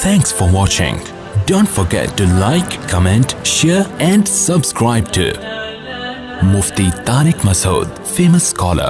Thanks for watching. Don't forget to like, comment, share and subscribe to Mufti Tariq Masood, famous scholar.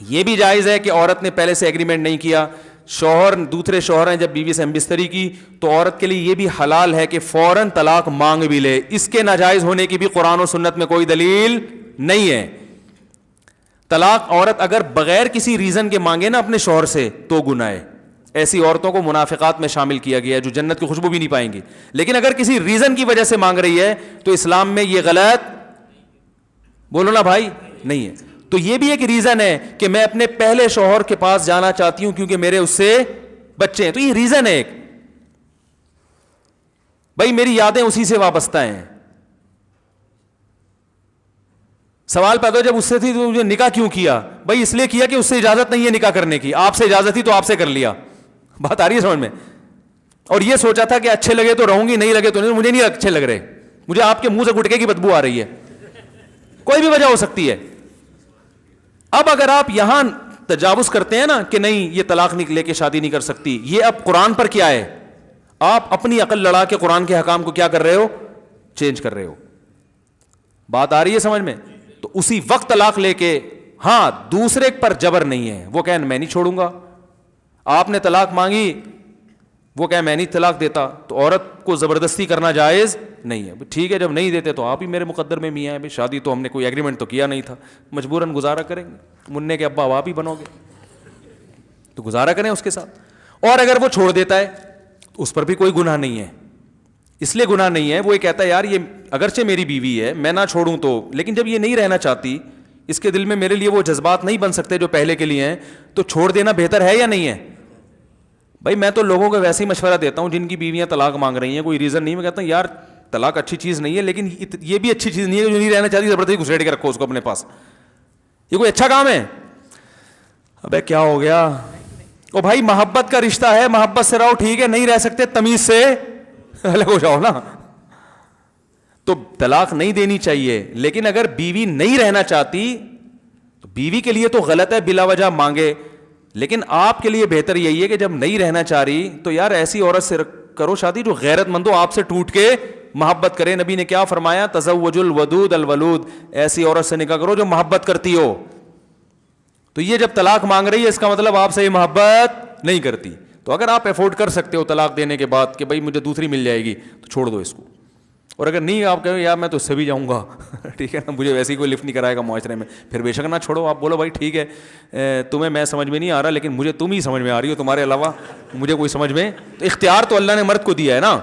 یہ بھی جائز ہے کہ عورت نے پہلے سے ایگریمنٹ نہیں کیا, شوہر دوسرے شوہر ہیں جب بیوی سے ہم بستری کی, تو عورت کے لیے یہ بھی حلال ہے کہ فوراً طلاق مانگ بھی لے. اس کے ناجائز ہونے کی بھی قرآن و سنت میں کوئی دلیل نہیں ہے. طلاق عورت اگر بغیر کسی ریزن کے مانگے نا اپنے شوہر سے تو گناہ ہے. ایسی عورتوں کو منافقات میں شامل کیا گیا ہے جو جنت کی خوشبو بھی نہیں پائیں گی. لیکن اگر کسی ریزن کی وجہ سے مانگ رہی ہے تو اسلام میں یہ غلط, بولو نا بھائی, نہیں ہے. تو یہ بھی ایک ریزن ہے کہ میں اپنے پہلے شوہر کے پاس جانا چاہتی ہوں کیونکہ میرے اس سے بچے ہیں, تو یہ ریزن ہے ایک. بھائی میری یادیں اسی سے وابستہ ہیں. سوال پیدا ہو جب اس سے تھی تو مجھے نکاح کیوں کیا؟ بھائی اس لیے کیا کہ اس سے اجازت نہیں ہے نکاح کرنے کی, آپ سے اجازت تھی تو آپ سے کر لیا. بات آ رہی ہے سمجھ میں؟ اور یہ سوچا تھا کہ اچھے لگے تو رہوں گی, نہیں لگے تو نہیں. مجھے نہیں اچھے لگ رہے, مجھے آپ کے منہ سے گٹکے کی بدبو آ رہی ہے. کوئی بھی وجہ ہو سکتی ہے. اب اگر آپ یہاں تجاوز کرتے ہیں نا کہ نہیں یہ طلاق لے کے شادی نہیں کر سکتی, یہ اب قرآن پر کیا ہے؟ آپ اپنی عقل لڑا کے قرآن کے حکام کو کیا کر رہے ہو؟ چینج کر رہے ہو. بات آ رہی ہے سمجھ میں؟ تو اسی وقت طلاق لے کے, ہاں دوسرے پر جبر نہیں ہے, وہ کہیں میں نہیں چھوڑوں گا. آپ نے طلاق مانگی, وہ کہیں میں نہیں طلاق دیتا, تو عورت کو زبردستی کرنا جائز نہیں ہے. ٹھیک ہے جب نہیں دیتے تو آپ ہی میرے مقدر میں میاں ہیں, شادی تو ہم نے کوئی ایگریمنٹ تو کیا نہیں تھا, مجبوراً گزارا کریں گے. منع کے ابا آپ ہی بنو گے تو گزارا کریں اس کے ساتھ. اور اگر وہ چھوڑ دیتا ہے تو اس پر بھی کوئی گناہ نہیں ہے. اس لیے گناہ نہیں ہے, وہ یہ کہتا ہے یار یہ اگرچہ میری بیوی ہے میں نہ چھوڑوں تو, لیکن جب یہ نہیں رہنا چاہتی, اس کے دل میں میرے لیے وہ جذبات نہیں بن سکتے جو پہلے کے لیے ہیں, تو چھوڑ دینا بہتر ہے یا نہیں ہے؟ بھائی میں تو لوگوں کو ویسے ہی مشورہ دیتا ہوں جن کی بیویاں طلاق مانگ رہی ہیں, کوئی ریزن نہیں. میں کہتا ہوں یار طلاق اچھی چیز نہیں ہے, لیکن یہ بھی اچھی چیز نہیں ہے کہ جو نہیں رہنا چاہتی زبردستی گھسیٹ کے رکھو اس کو اپنے پاس. یہ کوئی اچھا کام ہے؟ ابے کیا ہو گیا؟ او بھائی محبت کا رشتہ ہے, محبت سے رہو, ٹھیک ہے, نہیں رہ سکتے تمیز سے الگ ہو جاؤ نا. تو طلاق نہیں دینی چاہیے, لیکن اگر بیوی نہیں رہنا چاہتی تو بیوی کے لیے تو غلط ہے بلا وجہ مانگے, لیکن آپ کے لیے بہتر یہی ہے کہ جب نہیں رہنا چاہ رہی تو یار ایسی عورت سے کرو شادی جو غیرت مند ہو, آپ سے ٹوٹ کے محبت کرے. نبی نے کیا فرمایا؟ تزوج الودود الولود, ایسی عورت سے نکاح کرو جو محبت کرتی ہو. تو یہ جب طلاق مانگ رہی ہے اس کا مطلب آپ سے یہ محبت نہیں کرتی. تو اگر آپ افورڈ کر سکتے ہو طلاق دینے کے بعد کہ بھائی مجھے دوسری مل جائے گی تو چھوڑ دو اس کو. اور اگر نہیں آپ کہیں یار میں تو اس سے بھی جاؤں گا ٹھیک ہے نا, مجھے ویسے ہی کوئی لفٹ نہیں کرائے گا معاشرے میں, پھر بے شک نہ چھوڑو. آپ بولو بھائی ٹھیک ہے تمہیں میں سمجھ میں نہیں آ رہا لیکن مجھے تم ہی سمجھ میں آ رہی ہو, تمہارے علاوہ مجھے کوئی سمجھ میں. تو اختیار تو اللہ نے مرد کو دیا ہے نا,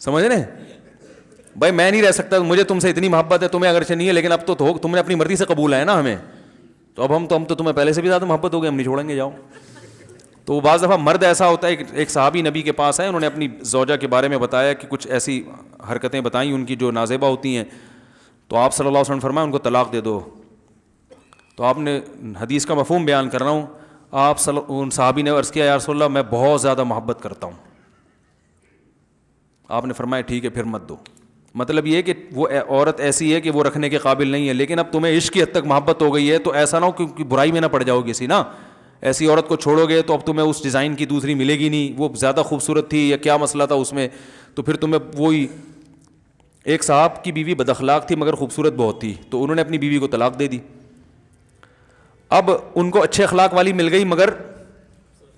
سمجھ رہے ہیں بھائی میں نہیں رہ سکتا, مجھے تم سے اتنی محبت ہے, تمہیں اگرچہ نہیں ہے لیکن اب تو تم نے اپنی مرضی سے قبول ہے نا ہمیں, تو اب ہم تو تمہیں پہلے سے بھی زیادہ محبت ہو گئی, ہم نہیں چھوڑیں گے, جاؤ. تو بعض دفعہ مرد ایسا ہوتا ہے, ایک صحابی نبی کے پاس آئے, انہوں نے اپنی زوجہ کے بارے میں بتایا کہ کچھ ایسی حرکتیں بتائیں ان کی جو نازیبہ ہوتی ہیں, تو آپ صلی اللہ علیہ وسلم فرمایا ان کو طلاق دے دو. تو آپ نے حدیث کا مفہوم بیان کر رہا ہوں, ان صحابی نے عرض کیا یا رسول اللہ میں بہت زیادہ محبت کرتا ہوں. آپ نے فرمایا ٹھیک ہے پھر مت دو. مطلب یہ کہ وہ عورت ایسی ہے کہ وہ رکھنے کے قابل نہیں ہے, لیکن اب تمہیں عشق کی حد تک محبت ہو گئی ہے تو ایسا نہ ہو کہ برائی میں نہ پڑ جاؤ کسی نا. ایسی عورت کو چھوڑو گے تو اب تمہیں اس ڈیزائن کی دوسری ملے گی نہیں, وہ زیادہ خوبصورت تھی یا کیا مسئلہ تھا اس میں, تو پھر تمہیں وہی. ایک صاحب کی بیوی بد اخلاق تھی مگر خوبصورت بہت تھی, تو انہوں نے اپنی بیوی کو طلاق دے دی. اب ان کو اچھے اخلاق والی مل گئی مگر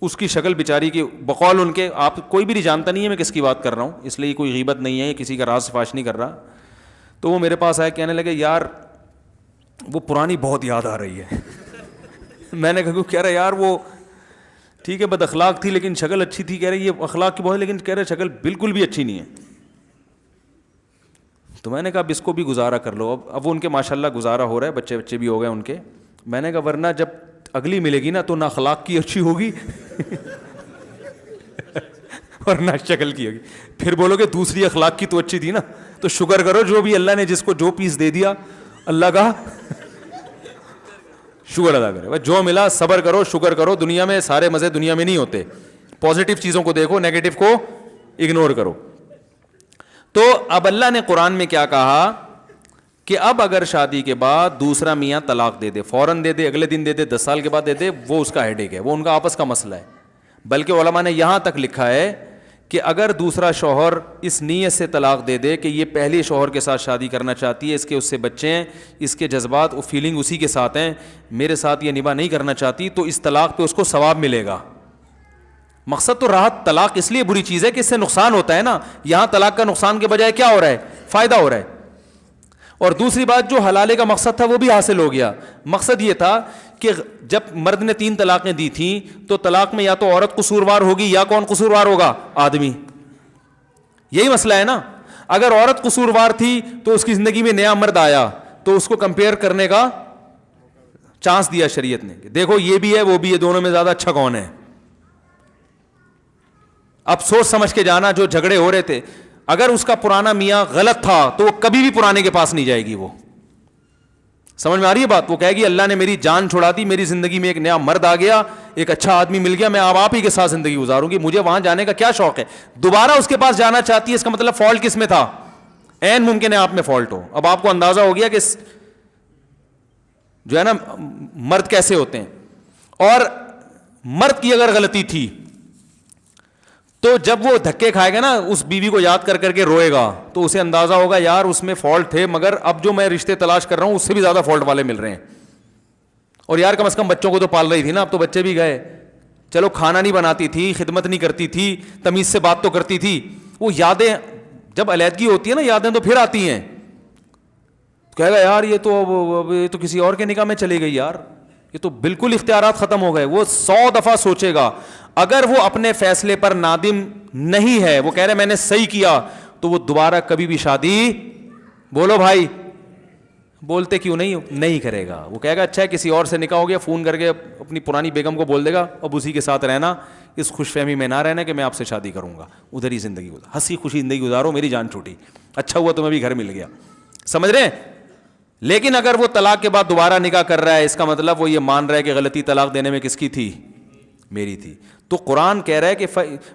اس کی شکل بیچاری کی بقول ان کے, آپ کوئی بھی نہیں جانتا نہیں ہے میں کس کی بات کر رہا ہوں, اس لیے کوئی غیبت نہیں ہے, کسی کا راز فاش نہیں کر رہا. تو وہ میرے پاس آئے, کہنے لگے یار وہ پرانی بہت یاد آ رہی ہے. میں نے کہا کہہ رہا یار وہ ٹھیک ہے بد اخلاق تھی لیکن شکل اچھی تھی. کہہ رہے یہ اخلاق کی بہت, لیکن کہہ رہے شکل بالکل بھی اچھی نہیں ہے. تو میں نے کہا اب اس کو بھی گزارا کر لو. اب وہ ان کے ماشاء اللہ گزارا ہو رہا ہے, بچے بھی ہو گئے ان کے. میں نے کہا ورنہ جب اگلی ملے گی نا تو نہ اخلاق کی اچھی ہوگی اور نہ شکل کی ہوگی, پھر بولو کہ دوسری اخلاق کی تو اچھی تھی نا. تو شکر کرو جو بھی اللہ نے جس کو جو پیس دے دیا اللہ کا شکر ادا کرے. جو ملا صبر کرو, شکر کرو. دنیا میں سارے مزے دنیا میں نہیں ہوتے. پازیٹیو چیزوں کو دیکھو, نیگیٹو کو اگنور کرو. تو اب اللہ نے قرآن میں کیا کہا کہ اب اگر شادی کے بعد دوسرا میاں طلاق دے دے, فوراً دے دے, اگلے دن دے دے, 10 سال کے بعد دے دے, وہ اس کا ہیڈیک ہے, وہ ان کا آپس کا مسئلہ ہے. بلکہ علماء نے یہاں تک لکھا ہے کہ اگر دوسرا شوہر اس نیت سے طلاق دے دے کہ یہ پہلے شوہر کے ساتھ شادی کرنا چاہتی ہے, اس کے اس سے بچے ہیں, اس کے جذبات و فیلنگ اسی کے ساتھ ہیں, میرے ساتھ یہ نباہ نہیں کرنا چاہتی, تو اس طلاق پہ اس کو ثواب ملے گا. مقصد تو راحت. طلاق اس لیے بری چیز ہے کہ اس سے نقصان ہوتا ہے نا, یہاں طلاق کا نقصان کے بجائے کیا ہو رہا ہے, فائدہ ہو رہا ہے. اور دوسری بات, جو حلالے کا مقصد تھا وہ بھی حاصل ہو گیا. مقصد یہ تھا کہ جب مرد نے 3 طلاقیں دی تھیں تو طلاق میں یا تو عورت قصوروار ہوگی یا کون قصوروار ہوگا, آدمی. یہی مسئلہ ہے نا. اگر عورت قصوروار تھی تو اس کی زندگی میں نیا مرد آیا تو اس کو کمپیئر کرنے کا چانس دیا شریعت نے, دیکھو یہ بھی ہے وہ بھی ہے, دونوں میں زیادہ اچھا کون ہے. اب سوچ سمجھ کے جانا, جو جھگڑے ہو رہے تھے, اگر اس کا پرانا میاں غلط تھا تو وہ کبھی بھی پرانے کے پاس نہیں جائے گی. وہ سمجھ میں آ رہی ہے بات. وہ کہے گی اللہ نے میری جان چھڑا دی, میری زندگی میں ایک نیا مرد آ گیا, ایک اچھا آدمی مل گیا, میں اب آپ ہی کے ساتھ زندگی گزاروں گی, مجھے وہاں جانے کا کیا شوق ہے. دوبارہ اس کے پاس جانا چاہتی ہے, اس کا مطلب فالٹ کس میں تھا, عین ممکن ہے آپ میں فالٹ ہو. اب آپ کو اندازہ ہو گیا کہ جو ہے نا مرد کیسے ہوتے ہیں. اور مرد کی اگر غلطی تھی تو جب وہ دھکے کھائے گا نا, اس بیوی کو یاد کر کر کے روئے گا, تو اسے اندازہ ہوگا یار اس میں فالٹ تھے, مگر اب جو میں رشتے تلاش کر رہا ہوں اس سے بھی زیادہ فالٹ والے مل رہے ہیں. اور یار کم از کم بچوں کو تو پال رہی تھی نا, اب تو بچے بھی گئے, چلو کھانا نہیں بناتی تھی, خدمت نہیں کرتی تھی, تمیز سے بات تو کرتی تھی. وہ یادیں جب علیحدگی ہوتی ہے نا, یادیں تو پھر آتی ہیں. کہے گا یار یہ تو کسی اور کے نکاح میں چلی گئی, یار یہ تو بالکل اختیارات ختم ہو گئے. وہ 100 دفعہ سوچے گا. اگر وہ اپنے فیصلے پر نادم نہیں ہے, وہ کہہ رہے میں نے صحیح کیا, تو وہ دوبارہ کبھی بھی شادی, بولو بھائی, بولتے کیوں نہیں کرے گا. وہ کہے گا اچھا ہے کسی اور سے نکاح ہو گیا, فون کر کے اپنی پرانی بیگم کو بول دے گا اب اسی کے ساتھ رہنا, اس خوش فہمی میں نہ رہنا کہ میں آپ سے شادی کروں گا, ادھر ہی زندگی گزار, ہنسی خوشی زندگی گزارو, میری جان چھوٹی, اچھا ہوا تمہیں بھی گھر مل گیا. سمجھ رہے ہیں. لیکن اگر وہ طلاق کے بعد دوبارہ نکاح کر رہا ہے, اس کا مطلب وہ یہ مان رہا ہے کہ غلطی طلاق دینے میں کس کی تھی, میری تھی. تو قرآن کہہ رہا ہے کہ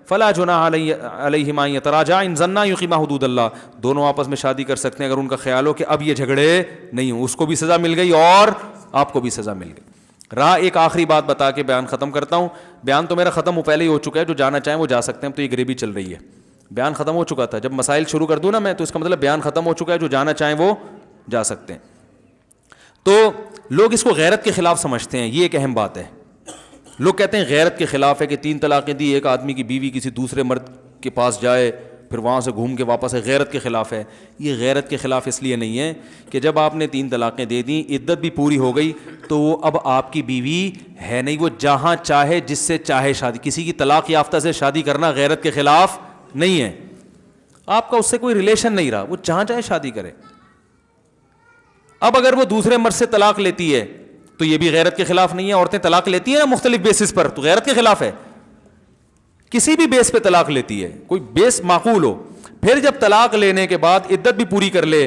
فلا جناح علیہما یتراجعا ان ظنا یقیما حدود اللہ, دونوں آپس میں شادی کر سکتے ہیں اگر ان کا خیال ہو کہ اب یہ جھگڑے نہیں ہوں. اس کو بھی سزا مل گئی اور آپ کو بھی سزا مل گئی. ایک آخری بات بتا کے بیان ختم کرتا ہوں. بیان تو میرا ختم پہلے ہی ہو چکا ہے, جو جانا چاہیں وہ جا سکتے ہیں. تو یہ گریبی چل رہی ہے, بیان ختم ہو چکا تھا. جب مسائل شروع کر دوں نا میں, تو اس کا مطلب بیان ختم ہو چکا ہے, جو جانا چاہیں وہ جا سکتے ہیں. تو لوگ اس کو غیرت کے خلاف سمجھتے ہیں, یہ ایک اہم بات ہے. لوگ کہتے ہیں غیرت کے خلاف ہے کہ 3 طلاقیں دی, ایک آدمی کی بیوی کسی دوسرے مرد کے پاس جائے پھر وہاں سے گھوم کے واپس ہے, غیرت کے خلاف ہے. یہ غیرت کے خلاف اس لیے نہیں ہے کہ جب آپ نے 3 طلاقیں دے دیں, عدت بھی پوری ہو گئی, تو وہ اب آپ کی بیوی ہے نہیں. وہ جہاں چاہے جس سے چاہے شادی, کسی کی طلاق یافتہ سے شادی کرنا غیرت کے خلاف نہیں ہے. آپ کا اس سے کوئی ریلیشن نہیں رہا, وہ جہاں چاہے شادی کرے. اب اگر وہ دوسرے مرد سے طلاق لیتی ہے تو یہ بھی غیرت کے خلاف نہیں ہے. عورتیں طلاق لیتی ہیں نا مختلف بیسس پر, تو غیرت کے خلاف ہے. کسی بھی بیس پہ طلاق لیتی ہے, کوئی بیس معقول ہو, پھر جب طلاق لینے کے بعد عدت بھی پوری کر لے,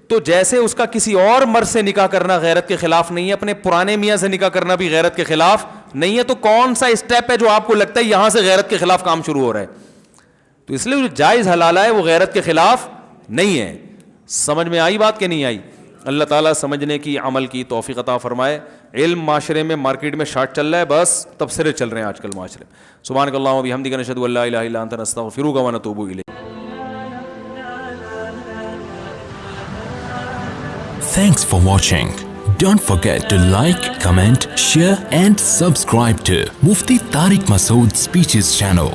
تو جیسے اس کا کسی اور مرد سے نکاح کرنا غیرت کے خلاف نہیں ہے, اپنے پرانے میاں سے نکاح کرنا بھی غیرت کے خلاف نہیں ہے. تو کون سا اسٹیپ ہے جو آپ کو لگتا ہے یہاں سے غیرت کے خلاف کام شروع ہو رہا ہے؟ تو اس لیے جو جائز حلالہ ہے وہ غیرت کے خلاف نہیں ہے. سمجھ میں آئی بات کہ نہیں آئی؟ اللہ تعالیٰ سمجھنے کی, عمل کی توفیق عطا فرمائے. علم معاشرے میں, مارکیٹ میں شارٹ چل رہا ہے, بس تبصرے چل رہے ہیں آج کل معاشرے. سبحانک اللہم و بحمدک نشہد ان لا الہ الا انت نستغفرک و نتوب الیک. Thanks for watching. Don't forget to like, comment, share and subscribe to Mufti Tariq Masood Speeches channel.